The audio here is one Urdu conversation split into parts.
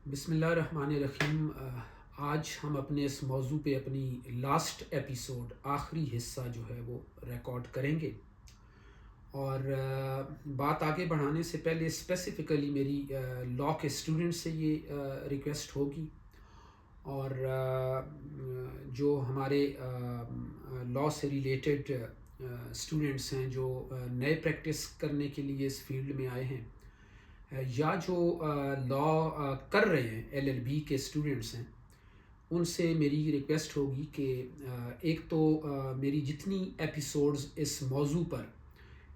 بسم اللہ الرحمن الرحیم۔ آج ہم اپنے اس موضوع پہ اپنی لاسٹ ایپیسوڈ آخری حصہ جو ہے وہ ریکارڈ کریں گے، اور بات آگے بڑھانے سے پہلے اسپیسیفکلی میری لاء کے اسٹوڈنٹ سے یہ ریکویسٹ ہوگی، اور جو ہمارے لاء سے ریلیٹڈ اسٹوڈنٹس ہیں جو نئے پریکٹس کرنے کے لیے اس فیلڈ میں آئے ہیں، یا جو لاء کر رہے ہیں LLB کے اسٹوڈنٹس ہیں، ان سے میری ریکویسٹ ہوگی کہ ایک تو میری جتنی ایپیسوڈز اس موضوع پر،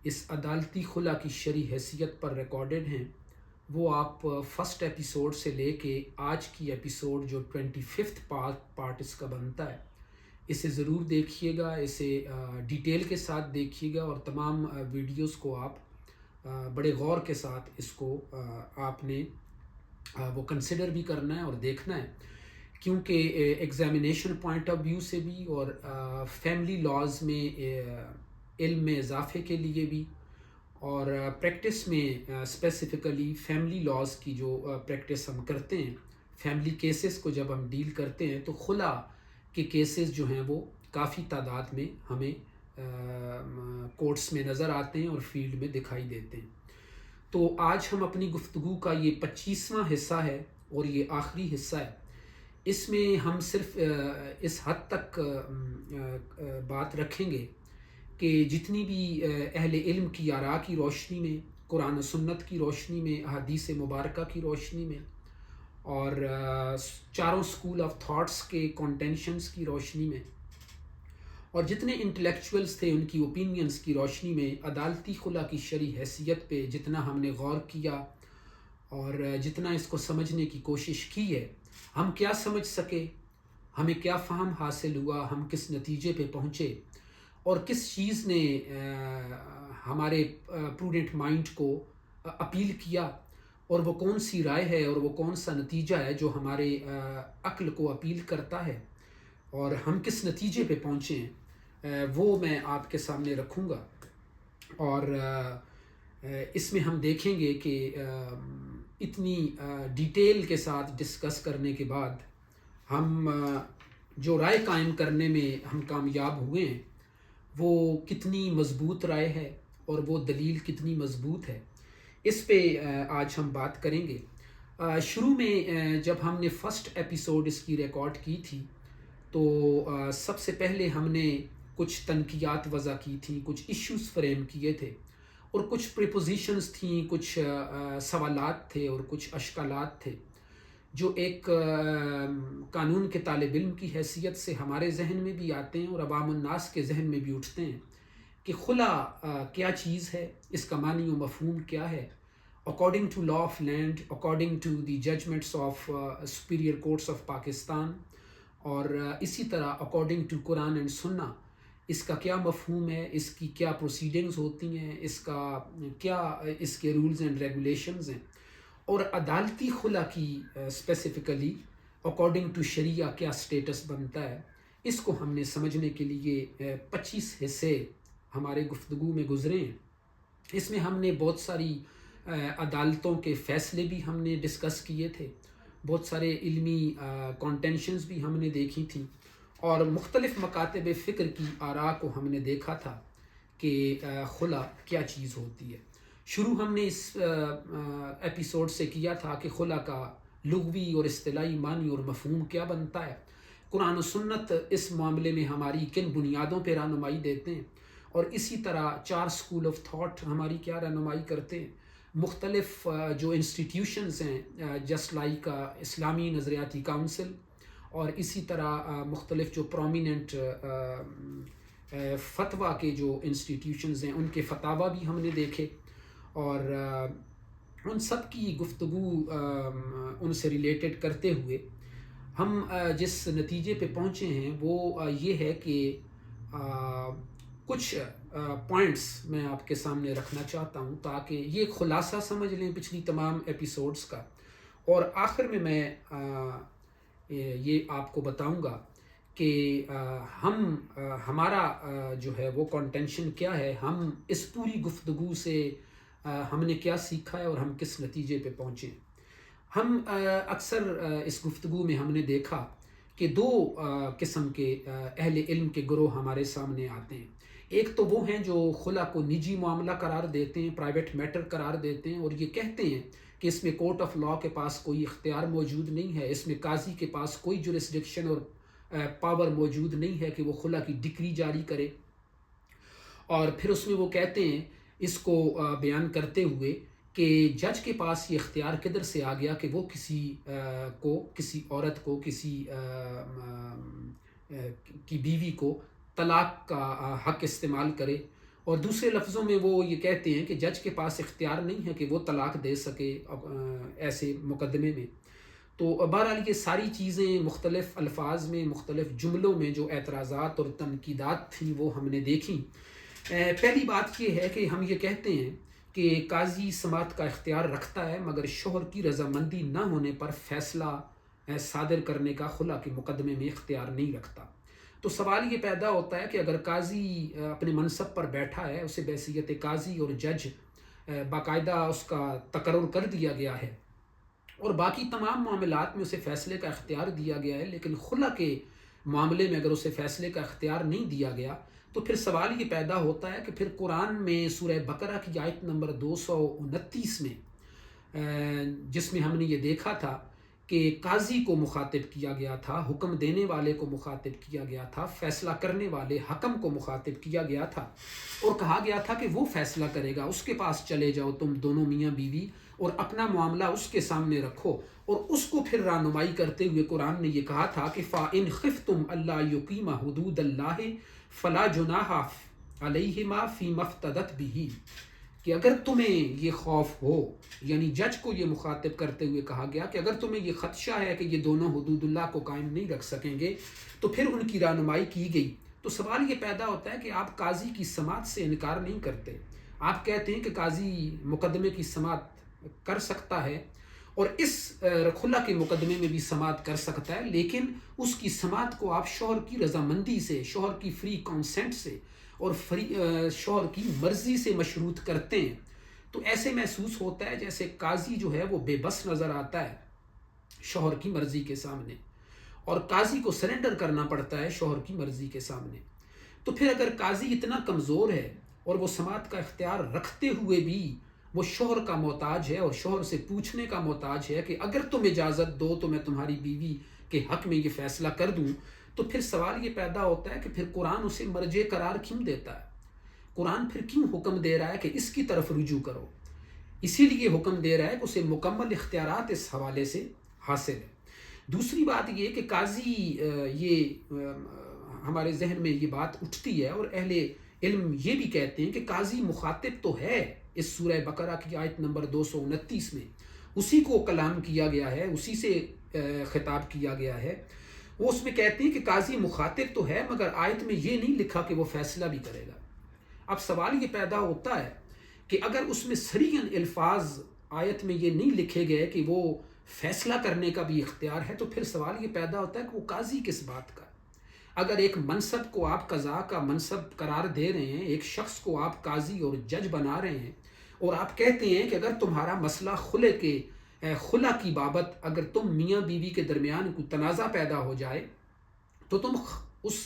اس عدالتی خلا کی شرعی حیثیت پر ریکارڈڈ ہیں، وہ آپ فرسٹ ایپیسوڈ سے لے کے آج کی ایپیسوڈ جو 25th پارٹ اس کا بنتا ہے، اسے ضرور دیکھیے گا، اسے ڈیٹیل کے ساتھ دیکھیے گا، اور تمام ویڈیوز کو آپ بڑے غور کے ساتھ اس کو آپ نے وہ کنسیڈر بھی کرنا ہے اور دیکھنا ہے، کیونکہ ایگزامینیشن پوائنٹ آف ویو سے بھی اور فیملی لاز میں علم میں اضافے کے لیے بھی، اور پریکٹس میں اسپیسیفکلی فیملی لاز کی جو پریکٹس ہم کرتے ہیں، فیملی کیسز کو جب ہم ڈیل کرتے ہیں تو خلا کے کیسز جو ہیں وہ کافی تعداد میں ہمیں کورٹس میں نظر آتے ہیں اور فیلڈ میں دکھائی دیتے ہیں۔ تو آج ہم اپنی گفتگو کا یہ 25واں حصہ ہے اور یہ آخری حصہ ہے۔ اس میں ہم صرف اس حد تک بات رکھیں گے کہ جتنی بھی اہل علم کی آراء کی روشنی میں، قرآن و سنت کی روشنی میں، احادیث مبارکہ کی روشنی میں، اور چاروں اسکول آف تھاٹس کے کانٹینشنز کی روشنی میں، اور جتنے انٹلیکچوئلز تھے ان کی اوپینینز کی روشنی میں، عدالتی خلا کی شرعی حیثیت پہ جتنا ہم نے غور کیا اور جتنا اس کو سمجھنے کی کوشش کی ہے، ہم کیا سمجھ سکے، ہمیں کیا فہم حاصل ہوا، ہم کس نتیجے پہ پہنچے، اور کس چیز نے ہمارے پروڈنٹ مائنڈ کو اپیل کیا، اور وہ کون سی رائے ہے اور وہ کون سا نتیجہ ہے جو ہمارے عقل کو اپیل کرتا ہے، اور ہم کس نتیجے پہ پہنچے ہیں، وہ میں آپ کے سامنے رکھوں گا۔ اور اس میں ہم دیکھیں گے کہ اتنی ڈیٹیل کے ساتھ ڈسکس کرنے کے بعد ہم جو رائے قائم کرنے میں ہم کامیاب ہوئے ہیں وہ کتنی مضبوط رائے ہے اور وہ دلیل کتنی مضبوط ہے، اس پہ آج ہم بات کریں گے۔ شروع میں جب ہم نے فرسٹ ایپیسوڈ اس کی ریکارڈ کی تھی تو سب سے پہلے ہم نے کچھ تنقیات وضع کی تھیں، کچھ ایشوز فریم کیے تھے، اور کچھ پریپوزیشنز تھیں، کچھ سوالات تھے اور کچھ اشکالات تھے جو ایک قانون کے طالب علم کی حیثیت سے ہمارے ذہن میں بھی آتے ہیں اور عوام الناس کے ذہن میں بھی اٹھتے ہیں کہ خلا کیا چیز ہے، اس کا معنی و مفہوم کیا ہے، according to law of land, according to the judgments of superior courts of Pakistan, اور اسی طرح اکارڈنگ ٹو قرآن اینڈ سنہ اس کا کیا مفہوم ہے، اس کی کیا پروسیڈنگز ہوتی ہیں، اس کا کیا اس کے رولز اینڈ ریگولیشنز ہیں، اور عدالتی خلا کی اسپیسیفکلی اکارڈنگ ٹو شریعہ کیا سٹیٹس بنتا ہے، اس کو ہم نے سمجھنے کے لیے 25 حصے ہمارے گفتگو میں گزرے ہیں۔ اس میں ہم نے بہت ساری عدالتوں کے فیصلے بھی ہم نے ڈسکس کیے تھے، بہت سارے علمی کانٹینشنز بھی ہم نے دیکھی تھیں، اور مختلف مکاتب فکر کی آراء کو ہم نے دیکھا تھا کہ خلا کیا چیز ہوتی ہے۔ شروع ہم نے اس ایپیسوڈ سے کیا تھا کہ خلا کا لغوی اور اصطلاحی معنی اور مفہوم کیا بنتا ہے، قرآن و سنت اس معاملے میں ہماری کن بنیادوں پہ رہنمائی دیتے ہیں، اور اسی طرح چار اسکول آف تھاٹ ہماری کیا رہنمائی کرتے ہیں، مختلف جو انسٹیٹیوشنز ہیں جسٹ لائک اسلامی نظریاتی کونسل، اور اسی طرح مختلف جو پرومیننٹ فتویٰ کے جو انسٹیٹیوشنز ہیں ان کے فتاویٰ بھی ہم نے دیکھے، اور ان سب کی گفتگو ان سے ریلیٹڈ کرتے ہوئے ہم جس نتیجے پہ پہنچے ہیں وہ یہ ہے کہ کچھ پوائنٹس میں آپ کے سامنے رکھنا چاہتا ہوں تاکہ یہ خلاصہ سمجھ لیں پچھلی تمام ایپیسوڈز کا، اور آخر میں یہ آپ کو بتاؤں گا کہ ہمارا جو ہے وہ کنٹینشن کیا ہے، ہم اس پوری گفتگو سے ہم نے کیا سیکھا ہے اور ہم کس نتیجے پہ پہنچے ہیں۔ ہم اکثر اس گفتگو میں ہم نے دیکھا کہ دو قسم کے اہل علم کے گروہ ہمارے سامنے آتے ہیں. ایک تو وہ ہیں جو خلا کو نجی معاملہ قرار دیتے ہیں، پرائیویٹ میٹر قرار دیتے ہیں، اور یہ کہتے ہیں کہ اس میں کورٹ آف لاء کے پاس کوئی اختیار موجود نہیں ہے، اس میں قاضی کے پاس کوئی جورسڈکشن اور پاور موجود نہیں ہے کہ وہ خلا کی ڈکری جاری کرے. اور پھر اس میں وہ کہتے ہیں اس کو بیان کرتے ہوئے کہ جج کے پاس یہ اختیار کدھر سے آ گیا کہ وہ کسی عورت کو کی بیوی کو طلاق کا حق استعمال کرے. اور دوسرے لفظوں میں وہ یہ کہتے ہیں کہ جج کے پاس اختیار نہیں ہے کہ وہ طلاق دے سکے ایسے مقدمے میں. تو بہرحال یہ ساری چیزیں مختلف الفاظ میں، مختلف جملوں میں جو اعتراضات اور تنقیدات تھیں وہ ہم نے دیکھیں. پہلی بات یہ ہے کہ ہم یہ کہتے ہیں کہ قاضی سماعت کا اختیار رکھتا ہے، مگر شوہر کی رضامندی نہ ہونے پر فیصلہ صادر کرنے کا خلا کے مقدمے میں اختیار نہیں رکھتا. تو سوال یہ پیدا ہوتا ہے کہ اگر قاضی اپنے منصب پر بیٹھا ہے، اسے بحیثیت قاضی اور جج باقاعدہ اس کا تقرر کر دیا گیا ہے اور باقی تمام معاملات میں اسے فیصلے کا اختیار دیا گیا ہے، لیکن خلا کے معاملے میں اگر اسے فیصلے کا اختیار نہیں دیا گیا تو پھر سوال یہ پیدا ہوتا ہے کہ پھر قرآن میں سورہ بقرہ کی آیت نمبر 229 میں جس میں ہم نے یہ دیکھا تھا کہ قاضی کو مخاطب کیا گیا تھا، حکم دینے والے کو مخاطب کیا گیا تھا، فیصلہ کرنے والے حکم کو مخاطب کیا گیا تھا اور کہا گیا تھا کہ وہ فیصلہ کرے گا، اس کے پاس چلے جاؤ تم دونوں میاں بیوی اور اپنا معاملہ اس کے سامنے رکھو. اور اس کو پھر رہنمائی کرتے ہوئے قرآن نے یہ کہا تھا کہ فَإِنْ خِفْتُمْ أَلَّا يُقِيمَ حُدُودَ اللَّهِ فَلَا جُنَاحَ عَلَيْهِمَا فِي مَا افْتَدَتْ بِهِ، کہ اگر تمہیں یہ خوف ہو، یعنی جج کو یہ مخاطب کرتے ہوئے کہا گیا کہ اگر تمہیں یہ خدشہ ہے کہ یہ دونوں حدود اللہ کو قائم نہیں رکھ سکیں گے تو پھر ان کی رہنمائی کی گئی. تو سوال یہ پیدا ہوتا ہے کہ آپ قاضی کی سماعت سے انکار نہیں کرتے، آپ کہتے ہیں کہ قاضی مقدمے کی سماعت کر سکتا ہے اور اس خلا کے مقدمے میں بھی سماعت کر سکتا ہے، لیکن اس کی سماعت کو آپ شوہر کی رضامندی سے، شوہر کی فری کانسنٹ سے اور شوہر کی مرضی سے مشروط کرتے ہیں. تو ایسے محسوس ہوتا ہے جیسے قاضی جو ہے وہ بے بس نظر آتا ہے شوہر کی مرضی کے سامنے، اور قاضی کو سرنڈر کرنا پڑتا ہے شوہر کی مرضی کے سامنے. تو پھر اگر قاضی اتنا کمزور ہے اور وہ سماعت کا اختیار رکھتے ہوئے بھی وہ شوہر کا محتاج ہے اور شوہر سے پوچھنے کا محتاج ہے کہ اگر تم اجازت دو تو میں تمہاری بیوی کے حق میں یہ فیصلہ کر دوں، تو پھر سوال یہ پیدا ہوتا ہے کہ پھر قرآن اسے مرجع قرار کیوں دیتا ہے؟ قرآن پھر کیوں حکم دے رہا ہے کہ اس کی طرف رجوع کرو؟ اسی لیے حکم دے رہا ہے کہ اسے مکمل اختیارات اس حوالے سے حاصل ہے. دوسری بات یہ کہ قاضی ہمارے ذہن میں یہ بات اٹھتی ہے اور اہل علم یہ بھی کہتے ہیں کہ قاضی مخاطب تو ہے اس سورہ بقرہ کی آیت نمبر 229 میں، اسی کو کلام کیا گیا ہے، اسی سے خطاب کیا گیا ہے. وہ اس میں کہتے ہیں کہ قاضی مخاطب تو ہے مگر آیت میں یہ نہیں لکھا کہ وہ فیصلہ بھی کرے گا. اب سوال یہ پیدا ہوتا ہے کہ اگر اس میں صریحاً الفاظ آیت میں یہ نہیں لکھے گئے کہ وہ فیصلہ کرنے کا بھی اختیار ہے، تو پھر سوال یہ پیدا ہوتا ہے کہ وہ قاضی کس بات کا؟ اگر ایک منصب کو آپ قضاء کا منصب قرار دے رہے ہیں، ایک شخص کو آپ قاضی اور جج بنا رہے ہیں اور آپ کہتے ہیں کہ اگر تمہارا مسئلہ خلا کی بابت اگر تم میاں بیوی کے درمیان کوئی تنازع پیدا ہو جائے تو تم اس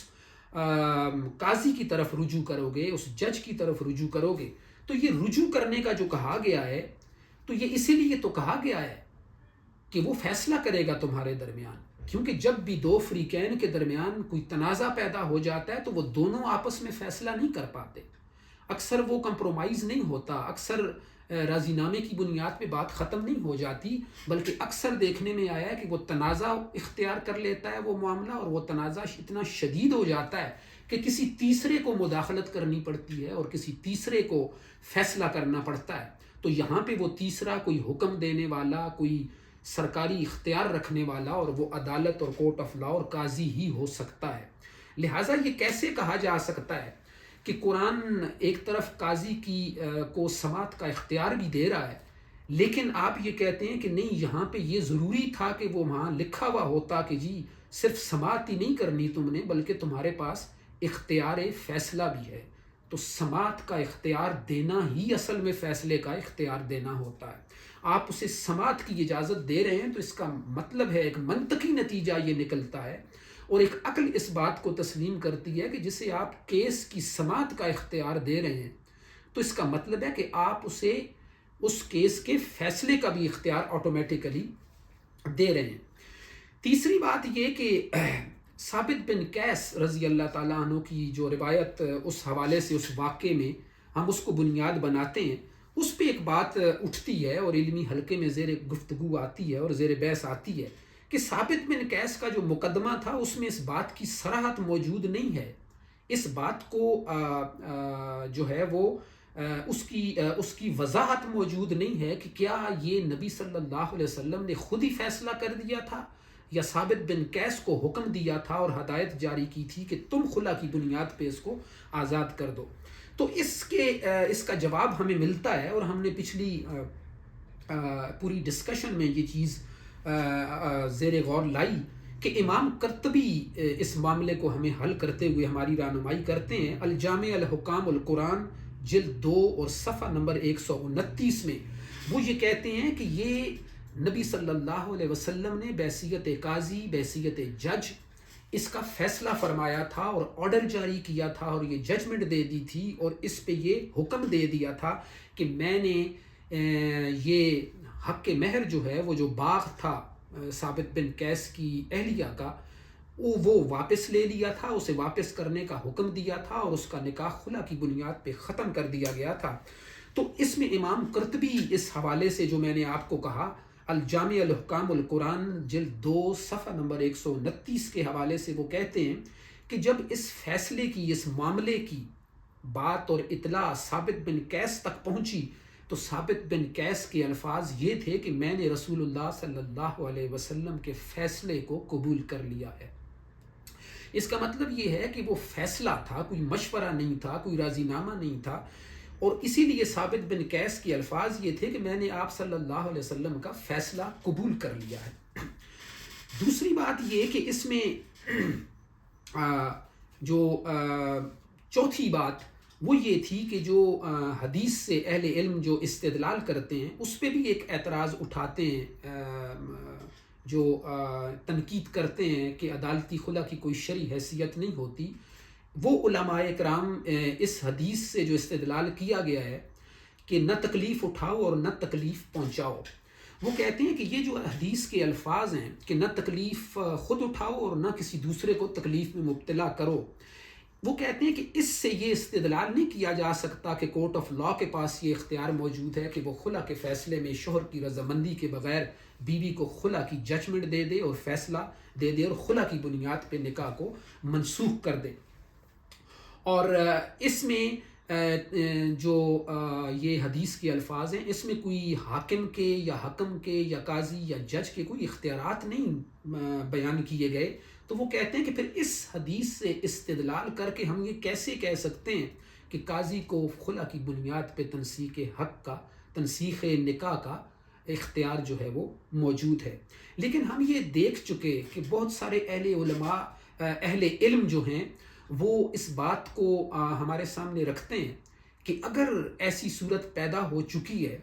قاضی کی طرف رجوع کرو گے، اس جج کی طرف رجوع کرو گے. تو یہ رجوع کرنے کا جو کہا گیا ہے تو یہ اسی لیے تو کہا گیا ہے کہ وہ فیصلہ کرے گا تمہارے درمیان، کیونکہ جب بھی دو فریقین کے درمیان کوئی تنازع پیدا ہو جاتا ہے تو وہ دونوں آپس میں فیصلہ نہیں کر پاتے، اکثر وہ کمپرومائز نہیں ہوتا، اکثر راضی نامے کی بنیاد پہ بات ختم نہیں ہو جاتی، بلکہ اکثر دیکھنے میں آیا ہے کہ وہ تنازع اختیار کر لیتا ہے وہ معاملہ، اور وہ تنازع اتنا شدید ہو جاتا ہے کہ کسی تیسرے کو مداخلت کرنی پڑتی ہے اور کسی تیسرے کو فیصلہ کرنا پڑتا ہے. تو یہاں پہ وہ تیسرا کوئی حکم دینے والا، کوئی سرکاری اختیار رکھنے والا، اور وہ عدالت اور کورٹ آف لاء اور قاضی ہی ہو سکتا ہے. لہٰذا یہ کیسے کہا جا سکتا ہے کہ قرآن ایک طرف قاضی کو سماعت کا اختیار بھی دے رہا ہے، لیکن آپ یہ کہتے ہیں کہ نہیں، یہاں پہ یہ ضروری تھا کہ وہ وہاں لکھا ہوا ہوتا کہ جی صرف سماعت ہی نہیں کرنی تم نے بلکہ تمہارے پاس اختیار فیصلہ بھی ہے. تو سماعت کا اختیار دینا ہی اصل میں فیصلے کا اختیار دینا ہوتا ہے. آپ اسے سماعت کی اجازت دے رہے ہیں، تو اس کا مطلب ہے ایک منطقی نتیجہ یہ نکلتا ہے، اور ایک عقل اس بات کو تسلیم کرتی ہے کہ جسے آپ کیس کی سماعت کا اختیار دے رہے ہیں، تو اس کا مطلب ہے کہ آپ اسے اس کیس کے فیصلے کا بھی اختیار آٹومیٹیکلی دے رہے ہیں۔ تیسری بات یہ کہ ثابت بن قیس رضی اللہ تعالیٰ عنہ کی جو روایت اس حوالے سے اس واقعے میں ہم اس کو بنیاد بناتے ہیں، اس پہ ایک بات اٹھتی ہے اور علمی حلقے میں زیر گفتگو آتی ہے اور زیر بحث آتی ہے کہ ثابت بن قیس کا جو مقدمہ تھا اس میں اس بات کی صراحت موجود نہیں ہے، اس بات کو جو ہے وہ اس کی وضاحت موجود نہیں ہے کہ کیا یہ نبی صلی اللہ علیہ وسلم نے خود ہی فیصلہ کر دیا تھا یا ثابت بن قیس کو حکم دیا تھا اور ہدایت جاری کی تھی کہ تم خلا کی بنیاد پہ اس کو آزاد کر دو۔ تو اس کا جواب ہمیں ملتا ہے، اور ہم نے پچھلی پوری ڈسکشن میں یہ چیز زیر غور لائی کہ امام قرطبی اس معاملے کو ہمیں حل کرتے ہوئے ہماری رہنمائی کرتے ہیں۔ الجامع الحکام القرآن جلد 2 اور صفحہ نمبر 129 میں وہ یہ کہتے ہیں کہ یہ نبی صلی اللہ علیہ وسلم نے بحیثیت قاضی، بحیثیت جج اس کا فیصلہ فرمایا تھا اور آرڈر جاری کیا تھا اور یہ ججمنٹ دے دی تھی اور اس پہ یہ حکم دے دیا تھا کہ میں نے یہ حق مہر جو ہے وہ جو باغ تھا ثابت بن قیس کی اہلیہ کا وہ واپس لے لیا تھا، اسے واپس کرنے کا حکم دیا تھا اور اس کا نکاح خلا کی بنیاد پہ ختم کر دیا گیا تھا۔ تو اس میں امام قرطبی اس حوالے سے جو میں نے آپ کو کہا الجامع الحکام القرآن جلد 2 صفحہ نمبر 129 کے حوالے سے وہ کہتے ہیں کہ جب اس فیصلے کی، اس معاملے کی بات اور اطلاع ثابت بن قیس تک پہنچی تو ثابت بن قیس کے الفاظ یہ تھے کہ میں نے رسول اللہ صلی اللہ علیہ وسلم کے فیصلے کو قبول کر لیا ہے۔ اس کا مطلب یہ ہے کہ وہ فیصلہ تھا، کوئی مشورہ نہیں تھا، کوئی راضی نامہ نہیں تھا، اور اسی لیے ثابت بن قیس کے الفاظ یہ تھے کہ میں نے آپ صلی اللہ علیہ وسلم کا فیصلہ قبول کر لیا ہے۔ دوسری بات یہ کہ اس میں جو چوتھی بات وہ یہ تھی کہ جو حدیث سے اہل علم جو استدلال کرتے ہیں اس پہ بھی ایک اعتراض اٹھاتے ہیں، جو تنقید کرتے ہیں کہ عدالتی خلا کی کوئی شرعی حیثیت نہیں ہوتی۔ وہ علماء اکرام اس حدیث سے جو استدلال کیا گیا ہے کہ نہ تکلیف اٹھاؤ اور نہ تکلیف پہنچاؤ، وہ کہتے ہیں کہ یہ جو حدیث کے الفاظ ہیں کہ نہ تکلیف خود اٹھاؤ اور نہ کسی دوسرے کو تکلیف میں مبتلا کرو، وہ کہتے ہیں کہ اس سے یہ استدلال نہیں کیا جا سکتا کہ کورٹ آف لا کے پاس یہ اختیار موجود ہے کہ وہ خلا کے فیصلے میں شوہر کی رضامندی کے بغیر بیوی کو خلا کی ججمنٹ دے دے اور فیصلہ دے دے اور خلا کی بنیاد پہ نکاح کو منسوخ کر دے۔ اور اس میں جو یہ حدیث کے الفاظ ہیں اس میں کوئی حاکم کے یا حکم کے یا قاضی یا جج کے کوئی اختیارات نہیں بیان کیے گئے، تو وہ کہتے ہیں کہ پھر اس حدیث سے استدلال کر کے ہم یہ کیسے کہہ سکتے ہیں کہ قاضی کو خلا کی بنیاد پہ تنسیخ حق کا، تنسیخ نکاح کا اختیار جو ہے وہ موجود ہے۔ لیکن ہم یہ دیکھ چکے کہ بہت سارے اہل علم جو ہیں وہ اس بات کو ہمارے سامنے رکھتے ہیں کہ اگر ایسی صورت پیدا ہو چکی ہے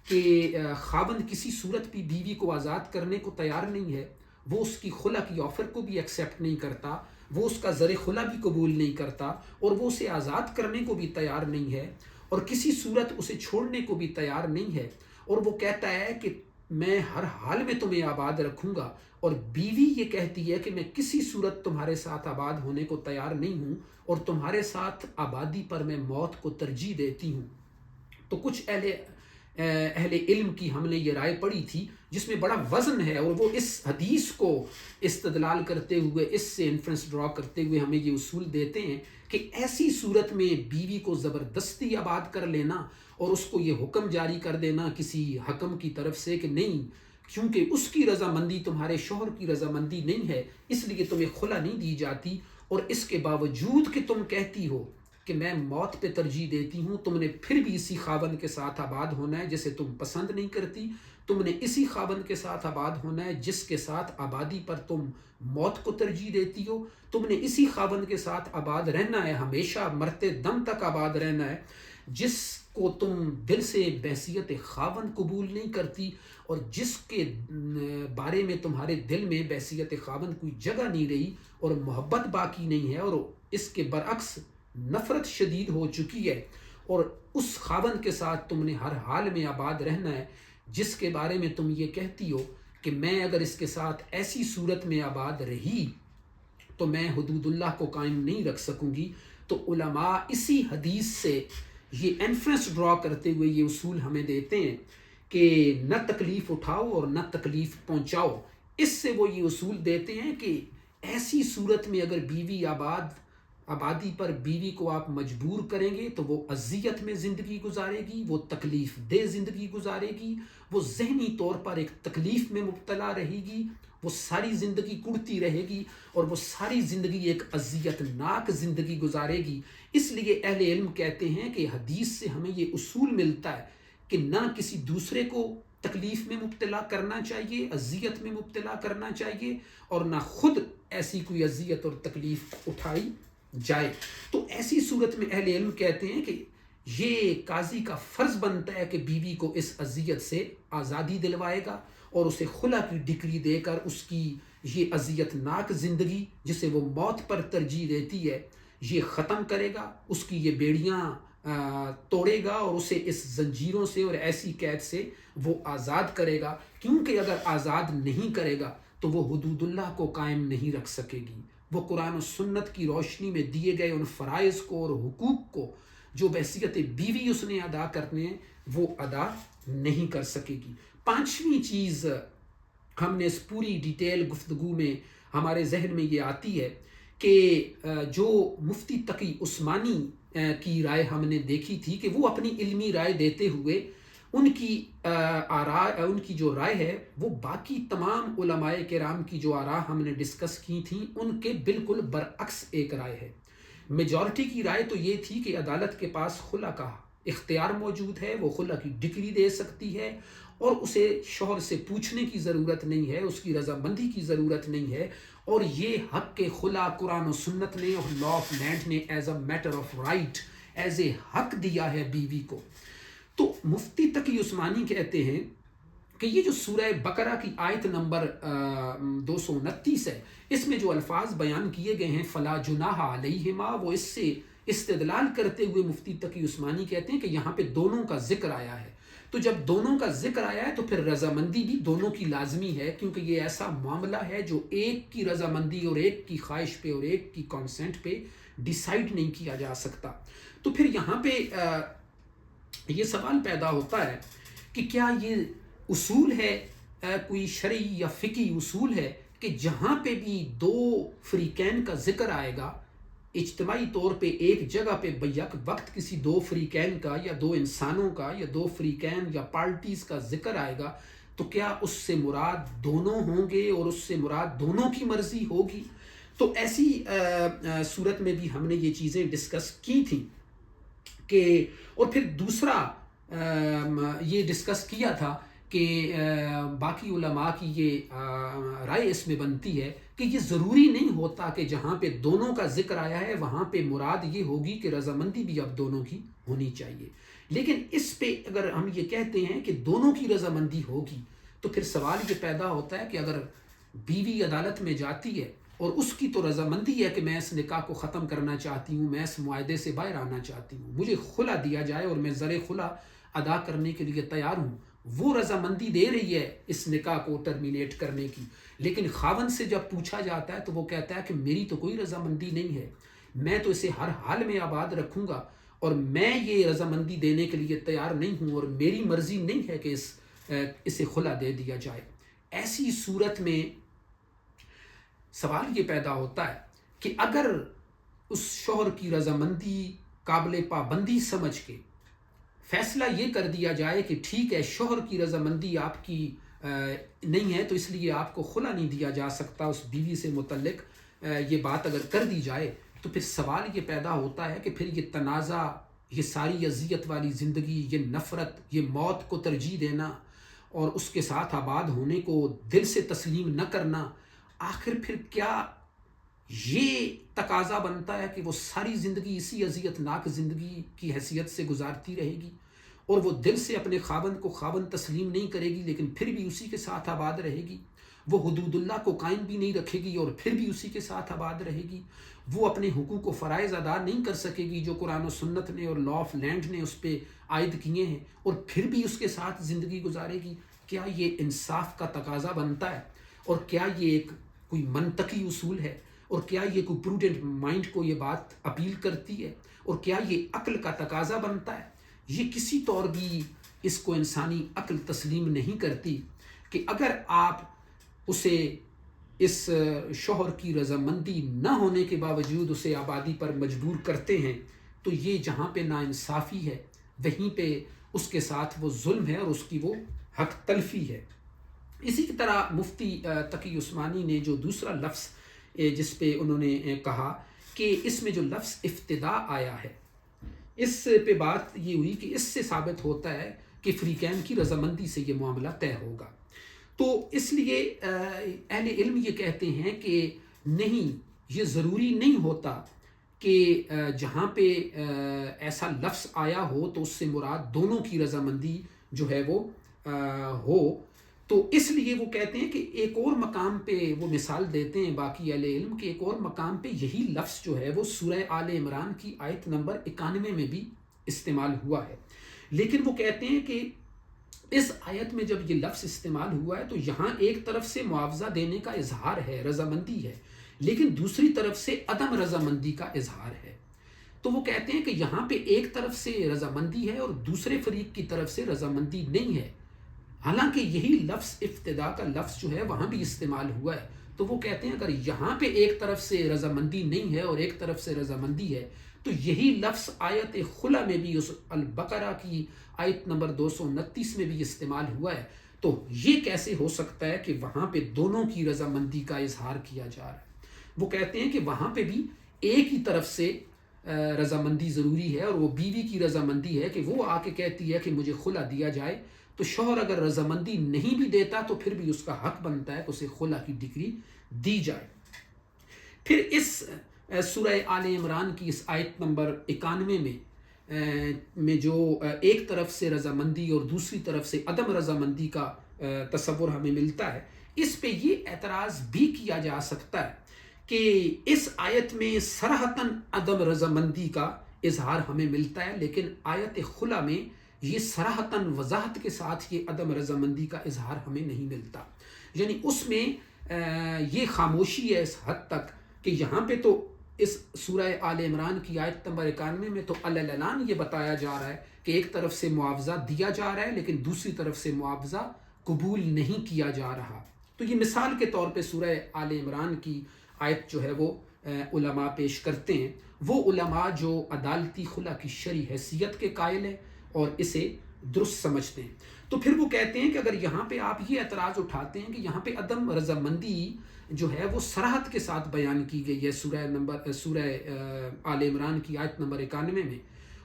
کہ خاوند کسی صورت بھی بیوی کو آزاد کرنے کو تیار نہیں ہے، وہ اس کی خلا کی آفر کو بھی ایکسیپٹ نہیں کرتا، وہ اس کا زر خلا بھی قبول نہیں کرتا اور وہ اسے آزاد کرنے کو بھی تیار نہیں ہے اور کسی صورت اسے چھوڑنے کو بھی تیار نہیں ہے، اور وہ کہتا ہے کہ میں ہر حال میں تمہیں آباد رکھوں گا، اور بیوی یہ کہتی ہے کہ میں کسی صورت تمہارے ساتھ آباد ہونے کو تیار نہیں ہوں اور تمہارے ساتھ آبادی پر میں موت کو ترجیح دیتی ہوں، تو کچھ اہل علم کی ہم نے یہ رائے پڑھی تھی جس میں بڑا وزن ہے، اور وہ اس حدیث کو استدلال کرتے ہوئے، اس سے انفرنس ڈرا کرتے ہوئے ہمیں یہ اصول دیتے ہیں کہ ایسی صورت میں بیوی کو زبردستی آباد کر لینا اور اس کو یہ حکم جاری کر دینا کسی حکم کی طرف سے کہ نہیں، کیونکہ اس کی رضامندی تمہارے شوہر کی رضامندی نہیں ہے اس لیے تمہیں خلا نہیں دی جاتی، اور اس کے باوجود کہ تم کہتی ہو کہ میں موت پہ ترجیح دیتی ہوں، تم نے پھر بھی اسی خاوند کے ساتھ آباد ہونا ہے جسے تم پسند نہیں کرتی، تم نے اسی خاوند کے ساتھ آباد ہونا ہے جس کے ساتھ آبادی پر تم موت کو ترجیح دیتی ہو، تم نے اسی خاوند کے ساتھ آباد رہنا ہے، ہمیشہ مرتے دم تک آباد رہنا ہے جس کو تم دل سے بحیثیت خاوند قبول نہیں کرتی اور جس کے بارے میں تمہارے دل میں بحیثیت خاوند کوئی جگہ نہیں رہی اور محبت باقی نہیں ہے، اور اس کے برعکس نفرت شدید ہو چکی ہے، اور اس خاوند کے ساتھ تم نے ہر حال میں آباد رہنا ہے جس کے بارے میں تم یہ کہتی ہو کہ میں اگر اس کے ساتھ ایسی صورت میں آباد رہی تو میں حدود اللہ کو قائم نہیں رکھ سکوں گی۔ تو علماء اسی حدیث سے یہ انفرنس ڈرا کرتے ہوئے یہ اصول ہمیں دیتے ہیں کہ نہ تکلیف اٹھاؤ اور نہ تکلیف پہنچاؤ۔ اس سے وہ یہ اصول دیتے ہیں کہ ایسی صورت میں اگر آبادی پر بیوی کو آپ مجبور کریں گے تو وہ اذیت میں زندگی گزارے گی، وہ تکلیف دہ زندگی گزارے گی، وہ ذہنی طور پر ایک تکلیف میں مبتلا رہے گی، وہ ساری زندگی کڑتی رہے گی اور وہ ساری زندگی ایک اذیت ناک زندگی گزارے گی۔ اس لیے اہل علم کہتے ہیں کہ حدیث سے ہمیں یہ اصول ملتا ہے کہ نہ کسی دوسرے کو تکلیف میں مبتلا کرنا چاہیے، اذیت میں مبتلا کرنا چاہیے، اور نہ خود ایسی کوئی اذیت اور تکلیف اٹھائی جائے۔ تو ایسی صورت میں اہل علم کہتے ہیں کہ یہ قاضی کا فرض بنتا ہے کہ بیوی کو اس اذیت سے آزادی دلوائے گا اور اسے خلا کی ڈگری دے کر اس کی یہ اذیت ناک زندگی جسے وہ موت پر ترجیح دیتی ہے یہ ختم کرے گا، اس کی یہ بیڑیاں توڑے گا اور اسے اس زنجیروں سے اور ایسی قید سے وہ آزاد کرے گا، کیونکہ اگر آزاد نہیں کرے گا تو وہ حدود اللہ کو قائم نہیں رکھ سکے گی، وہ قرآن و سنت کی روشنی میں دیے گئے ان فرائض کو اور حقوق کو جو بحیثیت بیوی اس نے ادا کرنے ہیں وہ ادا نہیں کر سکے گی۔ پانچویں چیز ہم نے اس پوری ڈیٹیل گفتگو میں ہمارے ذہن میں یہ آتی ہے کہ جو مفتی تقی عثمانی کی رائے ہم نے دیکھی تھی کہ وہ اپنی علمی رائے دیتے ہوئے ان کی جو رائے ہے وہ باقی تمام علماء کرام کی جو آراء ہم نے ڈسکس کی تھیں ان کے بالکل برعکس ایک رائے ہے۔ میجورٹی کی رائے تو یہ تھی کہ عدالت کے پاس خلا کا اختیار موجود ہے، وہ خلا کی ڈگری دے سکتی ہے اور اسے شوہر سے پوچھنے کی ضرورت نہیں ہے، اس کی رضامندی کی ضرورت نہیں ہے، اور یہ حق کے خلا قرآن و سنت نے اور لا آف لینڈ نے as a matter of right as a حق دیا ہے بیوی کو۔ تو مفتی تقی عثمانی کہتے ہیں کہ یہ جو سورہ بقرہ کی آیت نمبر 229 ہے، اس میں جو الفاظ بیان کیے گئے ہیں فلا جناح علیہما، وہ اس سے استدلال کرتے ہوئے مفتی تقی عثمانی کہتے ہیں کہ یہاں پہ دونوں کا ذکر آیا ہے، تو جب دونوں کا ذکر آیا ہے تو پھر رضامندی بھی دونوں کی لازمی ہے، کیونکہ یہ ایسا معاملہ ہے جو ایک کی رضامندی اور ایک کی خواہش پہ اور ایک کی کنسنٹ پہ ڈیسائیڈ نہیں کیا جا سکتا۔ تو پھر یہاں پہ یہ سوال پیدا ہوتا ہے کہ کیا یہ اصول ہے کوئی شرعی یا فقہی اصول ہے کہ جہاں پہ بھی دو فریقین کا ذکر آئے گا اجتماعی طور پہ ایک جگہ پہ بیک وقت کسی دو فریقین کا یا دو انسانوں کا یا دو فریقین یا پارٹیز کا ذکر آئے گا تو کیا اس سے مراد دونوں ہوں گے اور اس سے مراد دونوں کی مرضی ہوگی؟ تو ایسی صورت میں بھی ہم نے یہ چیزیں ڈسکس کی تھیں کہ، اور پھر دوسرا یہ ڈسکس کیا تھا کہ باقی علماء کی یہ رائے اس میں بنتی ہے کہ یہ ضروری نہیں ہوتا کہ جہاں پہ دونوں کا ذکر آیا ہے وہاں پہ مراد یہ ہوگی کہ رضامندی بھی اب دونوں کی ہونی چاہیے، لیکن اس پہ اگر ہم یہ کہتے ہیں کہ دونوں کی رضامندی ہوگی تو پھر سوال یہ پیدا ہوتا ہے کہ اگر بیوی عدالت میں جاتی ہے اور اس کی تو رضامندی ہے کہ میں اس نکاح کو ختم کرنا چاہتی ہوں، میں اس معاہدے سے باہر آنا چاہتی ہوں، مجھے خلا دیا جائے اور میں زر خلا ادا کرنے کے لیے تیار ہوں، وہ رضامندی دے رہی ہے اس نکاح کو ٹرمینیٹ کرنے کی، لیکن خاوند سے جب پوچھا جاتا ہے تو وہ کہتا ہے کہ میری تو کوئی رضامندی نہیں ہے، میں تو اسے ہر حال میں آباد رکھوں گا اور میں یہ رضامندی دینے کے لیے تیار نہیں ہوں اور میری مرضی نہیں ہے کہ اسے خلا دے دیا جائے۔ ایسی صورت میں سوال یہ پیدا ہوتا ہے کہ اگر اس شوہر کی رضامندی قابل پابندی سمجھ کے فیصلہ یہ کر دیا جائے کہ ٹھیک ہے شوہر کی رضامندی آپ کی نہیں ہے تو اس لیے آپ کو خلا نہیں دیا جا سکتا، اس بیوی سے متعلق یہ بات اگر کر دی جائے تو پھر سوال یہ پیدا ہوتا ہے کہ پھر یہ تنازع، یہ ساری اذیت والی زندگی، یہ نفرت، یہ موت کو ترجیح دینا اور اس کے ساتھ آباد ہونے کو دل سے تسلیم نہ کرنا، آخر پھر کیا یہ تقاضا بنتا ہے کہ وہ ساری زندگی اسی اذیت ناک زندگی کی حیثیت سے گزارتی رہے گی؟ اور وہ دل سے اپنے خاوند کو خاوند تسلیم نہیں کرے گی لیکن پھر بھی اسی کے ساتھ آباد رہے گی، وہ حدود اللہ کو قائم بھی نہیں رکھے گی اور پھر بھی اسی کے ساتھ آباد رہے گی، وہ اپنے حقوق و فرائض ادا نہیں کر سکے گی جو قرآن و سنت نے اور لا آف لینڈ نے اس پہ عائد کیے ہیں، اور پھر بھی اس کے ساتھ زندگی گزارے گی، کیا یہ انصاف کا تقاضا بنتا ہے؟ اور کیا یہ ایک کوئی منطقی اصول ہے؟ اور کیا یہ کوئی پروڈنٹ مائنڈ کو یہ بات اپیل کرتی ہے؟ اور کیا یہ عقل کا تقاضا بنتا ہے؟ یہ کسی طور بھی اس کو انسانی عقل تسلیم نہیں کرتی کہ اگر آپ اسے اس شوہر کی رضامندی نہ ہونے کے باوجود اسے آبادی پر مجبور کرتے ہیں تو یہ جہاں پہ ناانصافی ہے وہیں پہ اس کے ساتھ وہ ظلم ہے اور اس کی وہ حق تلفی ہے۔ اسی کی طرح مفتی تقی عثمانی نے جو دوسرا لفظ جس پہ انہوں نے کہا کہ اس میں جو لفظ افتدا آیا ہے، اس پہ بات یہ ہوئی کہ اس سے ثابت ہوتا ہے کہ فریقین کی رضامندی سے یہ معاملہ طے ہوگا۔ تو اس لیے اہل علم یہ کہتے ہیں کہ نہیں، یہ ضروری نہیں ہوتا کہ جہاں پہ ایسا لفظ آیا ہو تو اس سے مراد دونوں کی رضامندی جو ہے وہ ہو۔ تو اس لیے وہ کہتے ہیں کہ ایک اور مقام پہ وہ مثال دیتے ہیں باقی اہل علم کہ ایک اور مقام پہ یہی لفظ جو ہے وہ سورہ آل عمران کی آیت نمبر 91 میں بھی استعمال ہوا ہے، لیکن وہ کہتے ہیں کہ اس آیت میں جب یہ لفظ استعمال ہوا ہے تو یہاں ایک طرف سے معاوضہ دینے کا اظہار ہے، رضامندی ہے، لیکن دوسری طرف سے عدم رضامندی کا اظہار ہے۔ تو وہ کہتے ہیں کہ یہاں پہ ایک طرف سے رضامندی ہے اور دوسرے فریق کی طرف سے رضامندی نہیں ہے، حالانکہ یہی لفظ افتدا کا لفظ جو ہے وہاں بھی استعمال ہوا ہے۔ تو وہ کہتے ہیں اگر یہاں پہ ایک طرف سے رضامندی نہیں ہے اور ایک طرف سے رضامندی ہے تو یہی لفظ آیت خلا میں بھی اس البقرہ کی آیت نمبر 229 میں بھی استعمال ہوا ہے، تو یہ کیسے ہو سکتا ہے کہ وہاں پہ دونوں کی رضامندی کا اظہار کیا جا رہا ہے؟ وہ کہتے ہیں کہ وہاں پہ بھی ایک ہی طرف سے رضامندی ضروری ہے اور وہ بیوی کی رضامندی ہے کہ وہ آ کے کہتی ہے کہ مجھے خلا دیا جائے، تو شوہر اگر رضامندی نہیں بھی دیتا تو پھر بھی اس کا حق بنتا ہے کہ اسے خلا کی ڈگری دی جائے۔ پھر اس سورہ آل عمران کی اس آیت نمبر 91 میں جو ایک طرف سے رضامندی اور دوسری طرف سے عدم رضامندی کا تصور ہمیں ملتا ہے، اس پہ یہ اعتراض بھی کیا جا سکتا ہے کہ اس آیت میں صراحتاً عدم رضامندی کا اظہار ہمیں ملتا ہے، لیکن آیت خلا میں یہ صراحتاً وضاحت کے ساتھ یہ عدم رضامندی کا اظہار ہمیں نہیں ملتا، یعنی اس میں یہ خاموشی ہے اس حد تک کہ یہاں پہ تو اس سورہ آل عمران کی آیت نمبر 91 میں تو اعلان یہ بتایا جا رہا ہے کہ ایک طرف سے معاوضہ دیا جا رہا ہے لیکن دوسری طرف سے معاوضہ قبول نہیں کیا جا رہا۔ تو یہ مثال کے طور پہ سورہ آل عمران کی آیت جو ہے وہ علماء پیش کرتے ہیں، وہ علماء جو عدالتی خلا کی شرعی حیثیت کے قائل ہیں اور اسے درست سمجھتے ہیں۔ تو پھر وہ کہتے ہیں کہ اگر یہاں پہ آپ یہ اعتراض اٹھاتے ہیں کہ یہاں پہ عدم رضامندی جو ہے وہ صراحت کے ساتھ بیان کی گئی ہے سورہ آل عمران کی آیت نمبر 91 میں،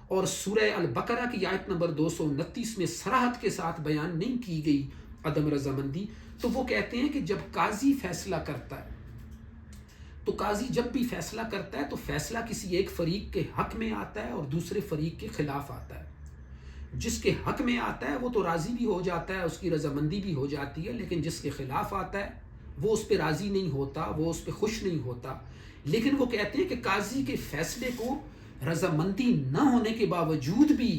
اور سورہ البقرہ کی آیت نمبر 229 میں صراحت کے ساتھ بیان نہیں کی گئی عدم رضامندی، تو وہ کہتے ہیں کہ جب قاضی فیصلہ کرتا ہے تو قاضی جب بھی فیصلہ کرتا ہے تو فیصلہ کسی ایک فریق کے حق میں آتا ہے اور دوسرے فریق کے خلاف آتا ہے۔ جس کے حق میں آتا ہے وہ تو راضی بھی ہو جاتا ہے، اس کی رضامندی بھی ہو جاتی ہے، لیکن جس کے خلاف آتا ہے وہ اس پہ راضی نہیں ہوتا، وہ اس پہ خوش نہیں ہوتا۔ لیکن وہ کہتے ہیں کہ قاضی کے فیصلے کو رضامندی نہ ہونے کے باوجود بھی